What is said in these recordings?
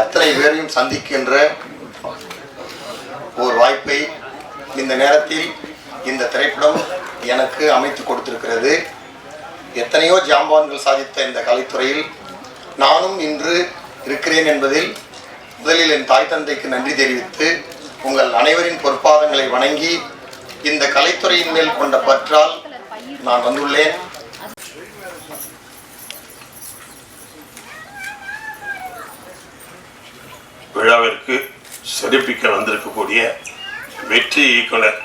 அத்தனை பேரையும் சந்திக்கின்ற ஒரு வாய்ப்பை இந்த நேரத்தில் இந்த திரைப்படம் எனக்கு அமைத்து கொடுத்திருக்கிறது. எத்தனையோ ஜாம்பான்கள் சாதித்த இந்த கலைத்துறையில் நானும் இன்று இருக்கிறேன் என்பதில் முதலில் என் தாய் தந்தைக்கு நன்றி தெரிவித்து உங்கள் அனைவரின் பொற்பாதங்களை வணங்கி இந்த கலைத்துறையின் மேல் கொண்ட பற்றால் நான் வந்துள்ளேன். விழாவிற்கு சிறப்பிக்க வந்திருக்கக்கூடிய வெற்றி இயக்குனர்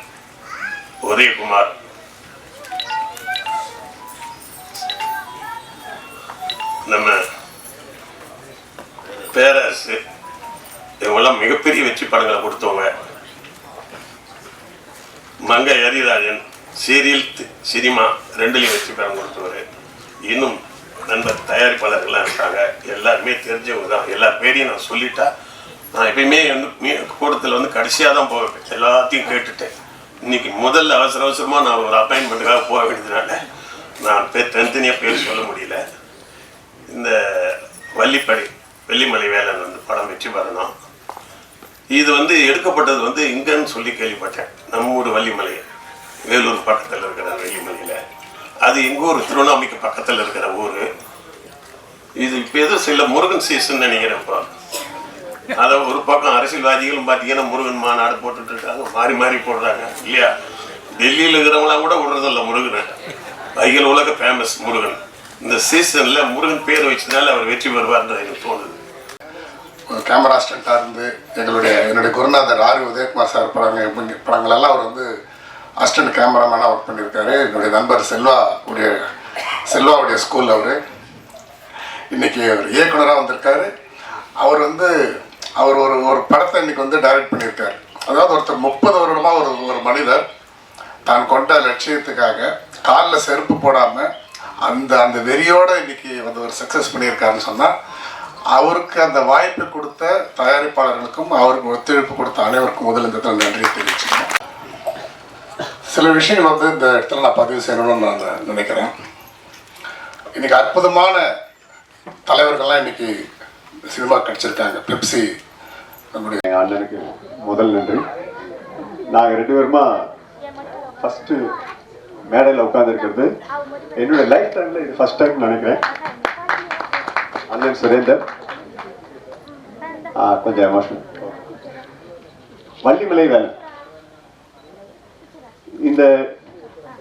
உதயகுமார், நம்ம பேரரசு, இவங்கெல்லாம் மிகப்பெரிய வெற்றி படங்களை கொடுத்தவங்க. மங்கை ஹரிராஜன் சீரியல் சினிமா ரெண்டுலையும் வெற்றி படம் கொடுத்தவர். இன்னும் நண்பர் தயாரிப்பாளர்கள்லாம் இருக்காங்க, எல்லாருமே தெரிஞ்சவங்க தான். எல்லா பேரையும் நான் சொல்லிட்டா நான் எப்பயுமே வந்து கூட்டத்தில் வந்து கடைசியாக தான் போவேன். எல்லாத்தையும் கேட்டுட்டேன். இன்னைக்கு முதல்ல அவசரமாக நான் ஒரு அப்பாயின்மெண்ட்டுக்காக போக வேண்டியதுனால நான் தனித்தனியாக பேர் சொல்ல முடியல. இந்த வள்ளிப்படை வெள்ளிமலை வேலன் வந்து படம் வெற்றி பெறணும். இது வந்து எடுக்கப்பட்டது வந்து இங்கன்னு சொல்லி கேள்விப்பட்டேன். நம்ம ஊர் வள்ளிமலை, வேலூர் பக்கத்தில் இருக்கிற வெள்ளிமலையில். அது எங்கள் ஊர் திருவண்ணாமலைக்கு பக்கத்தில் இருக்கிற ஊர். இது இப்போ எதுவும் சில முருகன் சீசன் நினைக்கிறேன். இப்போ அதை ஒரு பக்கம் அரசியல்வாதிகளும் பார்த்தீங்கன்னா முருகன் மாநாடு போட்டுட்டு இருக்காங்க, மாறி மாறி போடுறாங்க இல்லையா. டெல்லியில் இருக்கிறவங்களாம் கூட விடுறதில்ல முருகனை. அகில உலக ஃபேமஸ் முருகன். இந்த சீசனில் முருகன் பேர் வச்சதுனால அவர் வெற்றி பெறுவார்னு எனக்கு தோணுது. ஒரு கேமரா ஸ்டண்டாக இருந்து என்னுடைய குருநாதர் ஆர் உதயகுமார் சார் படங்களெல்லாம் அவர் வந்து அசிஸ்டன்ட் கேமராமேனாக ஒர்க் பண்ணியிருக்காரு. என்னுடைய நண்பர் செல்வாவுடைய ஸ்கூல் அவர். இன்றைக்கி அவர் இயக்குனராக வந்திருக்காரு. அவர் வந்து ஒரு படத்தை இன்றைக்கி வந்து டைரக்ட் பண்ணியிருக்காரு. அதாவது ஒருத்தர் 30 வருடமாக ஒரு மனிதர் தான் கொண்ட லட்சியத்துக்காக காலில் செருப்பு போடாமல் அந்த வெறியோடு இன்றைக்கி வந்து ஒரு சக்ஸஸ் பண்ணியிருக்காருன்னு சொன்னால், அவருக்கு அந்த வாய்ப்பை கொடுத்த தயாரிப்பாளர்களுக்கும் அவருக்கு ஒத்துழைப்பு கொடுத்த அனைவருக்கும் முதல் இந்த இடத்துல நன்றி தெரிவிச்சுக்கணும். சில விஷயங்கள் வந்து இந்த இடத்துல நான் பதிவு செய்யணும்னு நான் நினைக்கிறேன். இன்றைக்கி அற்புதமான தலைவர்கள்லாம் இன்றைக்கி சினிமா கிடச்சிருக்காங்க. பெப்சி நம்முடைய அண்ணனுக்கு முதல் நன்றி. நாங்கள் 2 பேருமா ஃபஸ்ட்டு மேடையில் உட்காந்துருக்கிறது என்னுடைய லைஃப் டைமில் இது ஃபஸ்ட் டைம் நினைக்கிறேன். அண்ணன் சுரேந்தர் கொஞ்சம் எமோஷனல். வள்ளிமலை வேலன் இந்த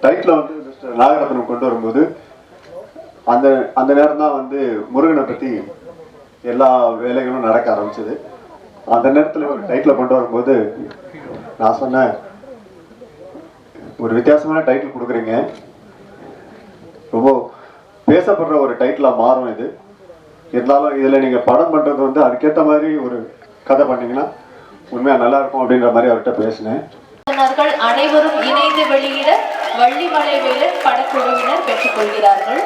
டைட்டில் வந்து மிஸ்டர் நாகரத்னம் கொண்டு வரும்போது அந்த நேரம் தான் வந்து முருகனை பற்றி எல்லா வேலைகளும் நடக்க ஆரம்பிச்சது. அந்த நேரத்தில் ஒரு டைட்டில் கொண்டு வரும்போது நான் சொன்னேன், ஒரு வித்தியாசமான டைட்டில் கொடுக்குறீங்க, ரொம்ப பேசப்படுற ஒரு டைட்டிலாக மாறும் இது. இருந்தாலும் இதில் நீங்கள் படம் பண்ணுறது வந்து அதுக்கேற்ற மாதிரி ஒரு கதை பண்ணீங்கன்னா உண்மையாக நல்லா இருக்கும் அப்படின்ற மாதிரி அவர்கிட்ட பேசினேன். அனைவரும் இணைந்து வெளியிட வள்ளிமலை வேலன் படக்குழுவினர் பெற்றுக்கொள்கிறார்கள்.